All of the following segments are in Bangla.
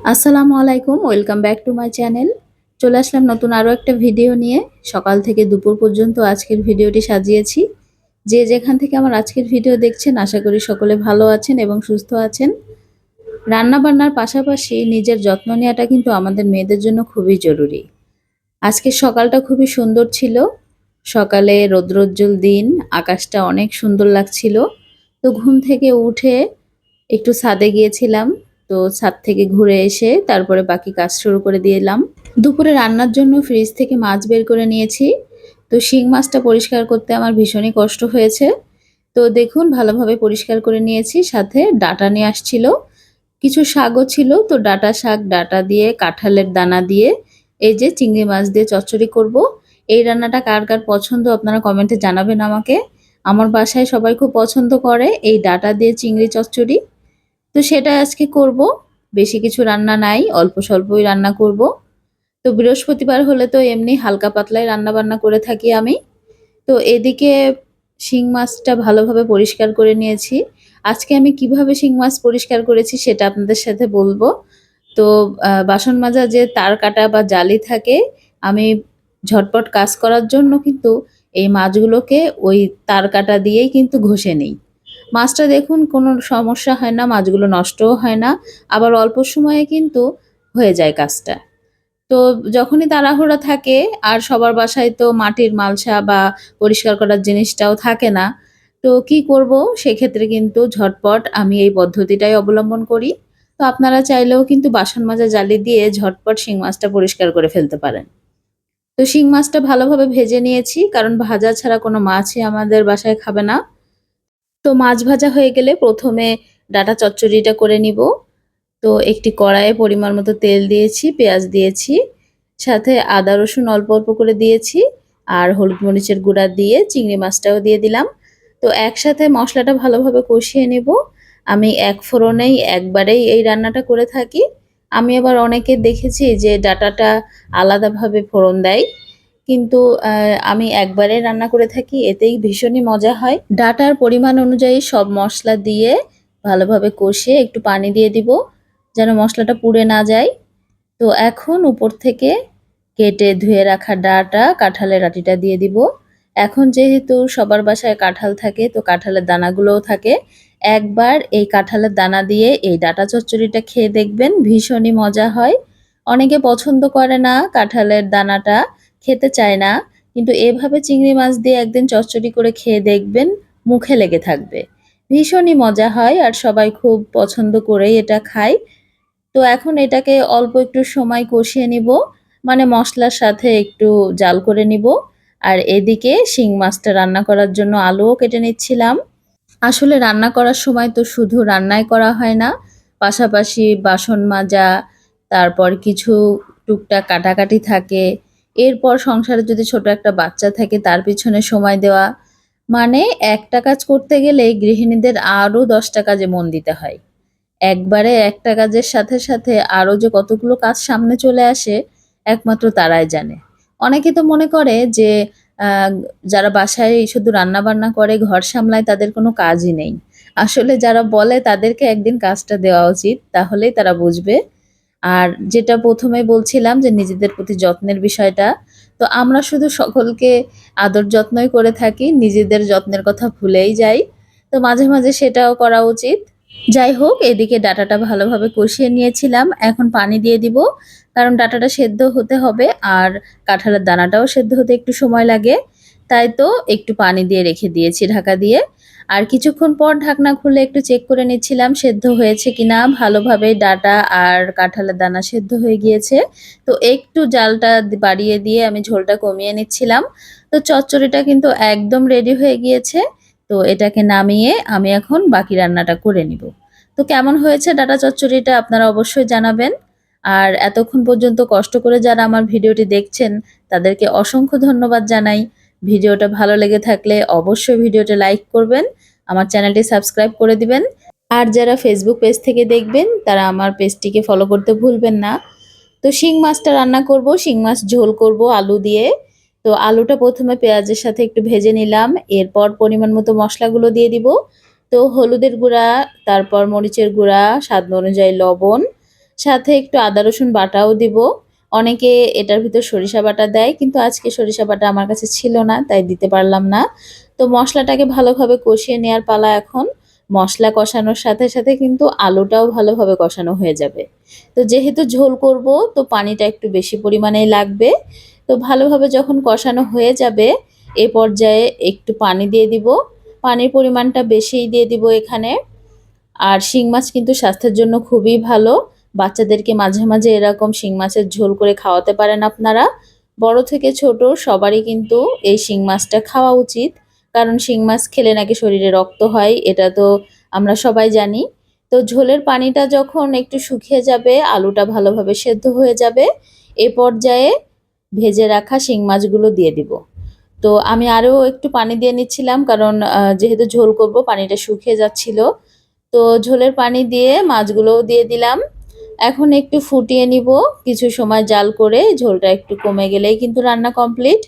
আসসালামু আলাইকুম, welcome back to my channel. চলে আসলাম নতুন আরও একটা ভিডিও নিয়ে। সকাল থেকে দুপুর পর্যন্ত আজকের ভিডিওটি সাজিয়েছি। যে যেখান থেকে আমার আজকের ভিডিও দেখছেন আশা করি সকলে ভালো আছেন এবং সুস্থ আছেন। রান্নাবান্নার পাশাপাশি নিজের যত্ন নেওয়াটা কিন্তু আমাদের মেয়েদের জন্য খুবই জরুরি। আজকের সকালটা খুবই সুন্দর ছিল। সকালে রৌদ্রোজ্জ্বল দিন, আকাশটা অনেক সুন্দর লাগছিল। তো ঘুম থেকে উঠে একটু ছাদে গিয়েছিলাম। তো ছাদ থেকে ঘুরে এসে তারপরে বাকি কাজ শুরু করে দিলাম। দুপুরে রান্নার জন্য ফ্রিজ থেকে মাছ বের করে নিয়েছি। তো শিং মাছটা পরিষ্কার করতে আমার ভীষণই কষ্ট হয়েছে। তো দেখুন ভালোভাবে পরিষ্কার করে নিয়েছি, সাথে ডাঁটা নিয়ে আসছিল। কিছু শাকও ছিল, তো ডাঁটা শাক, ডাঁটা দিয়ে কাঁঠালের দানা দিয়ে এই যে চিংড়ি মাছ দিয়ে চচ্চড়ি করব। এই রান্নাটা কার কার পছন্দ আপনারা কমেন্টে জানাবেন আমাকে। আমার বাসায় সবাই খুব পছন্দ করে এই ডাঁটা দিয়ে চিংড়ি চচ্চড়ি। তো সেটা আজকে করব। বেশি কিছু রান্না নাই, অল্প স্বল্পই রান্না করব। তো বৃহস্পতিবার হলে তো এমনি হালকা পাতলাই রান্না বান্না করে থাকি আমি। তো এদিকে শিং মাছটা ভালোভাবে পরিষ্কার করে নিয়েছি। আজকে আমি কিভাবে শিং মাছ পরিষ্কার করেছি সেটা আপনাদের সাথে বলবো। তো বাসন মাজা যে তার কাটা বা জালি থাকে, আমি ঝটপট কাজ করার জন্য কিন্তু এই মাছগুলোকে ওই তার কাটা দিয়েই কিন্তু ঘষে নিই। মাছটা দেখুন কোনো সমস্যা হয় না, মাছগুলো নষ্টও হয় না, আবার অল্প সময়ে কিন্তু হয়ে যায় কাজটা। তো যখনই তাড়াহুড়া থাকে আর সবার বাসায় তো মাটির মালসা বা পরিষ্কার করার জিনিসটাও থাকে না, তো কি করব, সেক্ষেত্রে কিন্তু ঝটপট আমি এই পদ্ধতিটাই অবলম্বন করি। তো আপনারা চাইলেও কিন্তু বাসন মাজা জালি দিয়ে ঝটপট শিং মাছটা পরিষ্কার করে ফেলতে পারেন। তো শিং মাছটা ভালোভাবে ভেজে নিয়েছি, কারণ ভাজা ছাড়া কোনো মাছই আমাদের বাসায় খাবে না। তো মাছ ভাজা হয়ে গেলে প্রথমে ডাঁটা চচ্চড়িটা করে নিব। তো একটি কড়াইয়ে পরিমাণ মতো তেল দিয়েছি, পেঁয়াজ দিয়েছি, সাথে আদা রসুন অল্প অল্প করে দিয়েছি, আর হলুদ মরিচের গুঁড়া দিয়ে চিংড়ি মাছটাও দিয়ে দিলাম। তো একসাথে মশলাটা ভালোভাবে কষিয়ে নেব। আমি এক ফোড়নেই একবারেই এই রান্নাটা করে থাকি। আমি আবার অনেকে দেখেছি যে ডাঁটাটা আলাদাভাবে ফোড়ন দেয়, কিন্তু আমি একবারে রান্না করে থাকি, এতেই ভীষণই মজা হয়। ডাঁটার পরিমাণ অনুযায়ী সব মশলা দিয়ে ভালোভাবে কষিয়ে একটু পানি দিয়ে দিব, যেন মশলাটা পুড়ে না যায়। তো এখন উপর থেকে কেটে ধুয়ে রাখা ডাঁটা, কাঁঠালের আটিটা দিয়ে দিব। এখন যেহেতু সবার বাসায় কাঁঠাল থাকে, তো কাঁঠালের দানাগুলোও থাকে। একবার এই কাঁঠালের দানা দিয়ে এই ডাঁটা চচ্চড়িটা খেয়ে দেখবেন, ভীষণই মজা হয়। অনেকে পছন্দ করে না, কাঁঠালের দানাটা খেতে চায় না, কিন্তু এভাবে চিংড়ি মাছ দিয়ে একদিন চচ্চড়ি করে খেয়ে দেখবেন, মুখে লেগে থাকবে। ভীষণই মজা হয় আর সবাই খুব পছন্দ করেই এটা খায়। তো এখন এটাকে অল্প একটু সময় কষিয়ে নিব, মানে মশলার সাথে একটু জাল করে নিব। আর এদিকে শিং মাছটা রান্না করার জন্য আলুও কেটে নিচ্ছিলাম। আসলে রান্না করার সময় তো শুধু রান্নাই করা হয় না, পাশাপাশি বাসন মাজা, তারপর কিছু টুকটাক কাটাকাটি থাকে। এরপর সংসারে যদি ছোট একটা বাচ্চা থাকে তার পিছনে সময় দেওয়া, মানে একটা কাজ করতে গেলে গৃহিণীদের আরও ১০টা কাজে মন দিতে হয়। একবারে একটা কাজের সাথে সাথে আরো যে কতগুলো কাজ সামনে চলে আসে, একমাত্র তারাই জানে। অনেকে তো মনে করে যে আহ, যারা বাসায় শুধু রান্না বান্না করে, ঘর সামলায়, তাদের কোনো কাজই নেই। আসলে যারা বলে তাদেরকে একদিন কাজটা দেওয়া উচিত, তাহলেই তারা বুঝবে। আর যেটা প্রথমে বলছিলাম যে নিজেদের প্রতি যত্নের বিষয়টা, তো আমরা শুধু সকলকে আদর যত্নই করে থাকি, নিজেদের যত্নের কথা ভুলেই যাই। তো মাঝে মাঝে সেটাও করা উচিত। যাই হোক, এদিকে ডাটাটা ভালোভাবে কষিয়ে নিয়েছিলাম, এখন পানি দিয়ে দিব, কারণ ডাটাটা সেদ্ধ হতে হবে আর কাঁঠালের দানাটাও সেদ্ধ হতে একটু সময় লাগে। তাই তো একটু পানি দিয়ে রেখে দিয়েছি ঢাকা দিয়ে। আর কিছুক্ষণ পর ঢাকনা খুলে একটু চেক করে নিচ্ছিলাম সেদ্ধ হয়েছে কিনা। ভালোভাবে ডাটা আর কাঁঠালের দানা সেদ্ধ হয়ে গিয়েছে। তো একটু জালটা বাড়িয়ে দিয়ে আমি ঝোলটা কমিয়ে নিচ্ছিলাম। তো চচ্চড়িটা কিন্তু একদম রেডি হয়ে গিয়েছে। তো এটাকে নামিয়ে আমি এখন বাকি রান্নাটা করে নিব। তো কেমন হয়েছে ডাটা চচ্চড়িটা আপনারা অবশ্যই জানাবেন। আর এতক্ষণ পর্যন্ত কষ্ট করে যারা আমার ভিডিওটি দেখছেন, তাদেরকে অসংখ্য ধন্যবাদ জানাই। ভিডিওটা ভালো লেগে থাকলে অবশ্যই ভিডিওটা লাইক করবেন, আমার চ্যানেলটি সাবস্ক্রাইব করে দিবেন। আর যারা ফেসবুক পেজ থেকে দেখবেন তারা আমার পেজটিকে ফলো করতে ভুলবেন না। তো শিং মাছটা রান্না করব, শিং মাছ ঝোল করব আলু দিয়ে। তো আলুটা প্রথমে পেঁয়াজের সাথে একটু ভেজে নিলাম, এরপর পরিমাণ মতো মশলাগুলো দিয়ে দিব। তো হলুদের গুঁড়া, তারপর মরিচের গুঁড়া, স্বাদ অনুযায়ী লবণ, সাথে একটু আদা রসুন বাটাও দিব। অনেকে এটার ভিতর সরিষা বাটা দেয়, কিন্তু আজকে সরিষা বাটা আমার কাছে ছিল না, তাই দিতে পারলাম না। তো মশলাটাকে ভালোভাবে কষিয়ে নেওয়ার পালা এখন। মশলা কষানোর সাথে সাথে কিন্তু আলুটাও ভালোভাবে কষানো হয়ে যাবে। তো যেহেতু ঝোল করব, তো পানিটা একটু বেশি পরিমাণেই লাগবে। তো ভালোভাবে যখন কষানো হয়ে যাবে, এ পর্যায়ে একটু পানি দিয়ে দিব। পানির পরিমাণটা বেশিই দিয়ে দিব এখানে। আর শিং মাছ কিন্তু স্বাস্থ্যের জন্য খুবই ভালো। বাচ্চাদেরকে মাঝে মাঝে এরকম শিং মাছের ঝোল করে খাওয়াতে পারেন আপনারা। বড় থেকে ছোট সবারই কিন্তু এই শিং মাছটা খাওয়া উচিত, কারণ শিং মাছ খেলে নাকি শরীরে রক্ত হয়, এটা তো আমরা সবাই জানি। তো ঝোলের পানিটা যখন একটু শুকিয়ে যাবে, আলুটা ভালোভাবে সেদ্ধ হয়ে যাবে, এ পর্যায়ে ভেজে রাখা শিং মাছগুলো দিয়ে দিব। তো আমি আরও একটু পানি দিয়ে নিচ্ছিলাম, কারণ যেহেতু ঝোল করব পানিটা শুকিয়ে যাচ্ছিল। তো ঝোলের পানি দিয়ে মাছগুলোও দিয়ে দিলাম। এখন একটু ফুটিয়ে নিব কিছু সময় জাল করে, ঝোলটা একটু কমে গেলেই কিন্তু রান্না কমপ্লিট।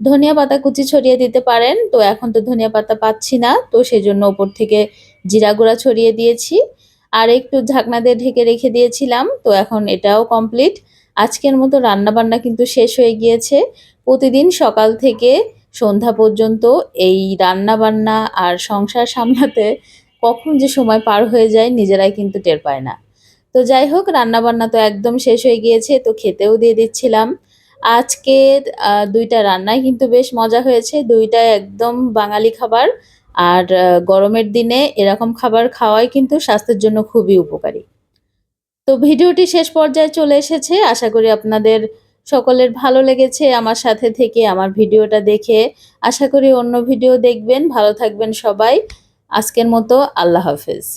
ধনিয়া পাতা কুচি ছড়িয়ে দিতে পারেন, তো এখন তো ধনিয়া পাতা পাচ্ছি না, তো সেজন্য ওপর থেকে জিরা গুঁড়া ছড়িয়ে দিয়েছি। আর একটু ঢাকনা দিয়ে ঢেকে রেখে দিয়েছিলাম, তো এখন এটাও কমপ্লিট। আজকের মতো রান্না বান্না কিন্তু শেষ হয়ে গিয়েছে। প্রতিদিন সকাল থেকে সন্ধ্যা পর্যন্ত এই রান্না বান্না আর সংসার সামলাতে কখন যে সময় পার হয়ে যায় নিজেরাই কিন্তু টের পায় না। তো যাই হোক, রান্নাবান্না তো একদম শেষ হয়ে গিয়েছে, তো খেতেও দিয়ে দিচ্ছিলাম। আজকের ২টা রান্নাই কিন্তু বেশ মজা হয়েছে, ২টাই একদম বাঙালি খাবার। আর গরমের দিনে এরকম খাবার খাওয়াই কিন্তু স্বাস্থ্যের জন্য খুবই উপকারী। তো ভিডিওটি শেষ পর্যায়ে চলে এসেছে। আশা করি আপনাদের সকলের ভালো লেগেছে আমার সাথে থেকে, আমার ভিডিওটা দেখে। আশা করি অন্য ভিডিও দেখবেন। ভালো থাকবেন সবাই। আজকের মতো আল্লাহ হাফেজ।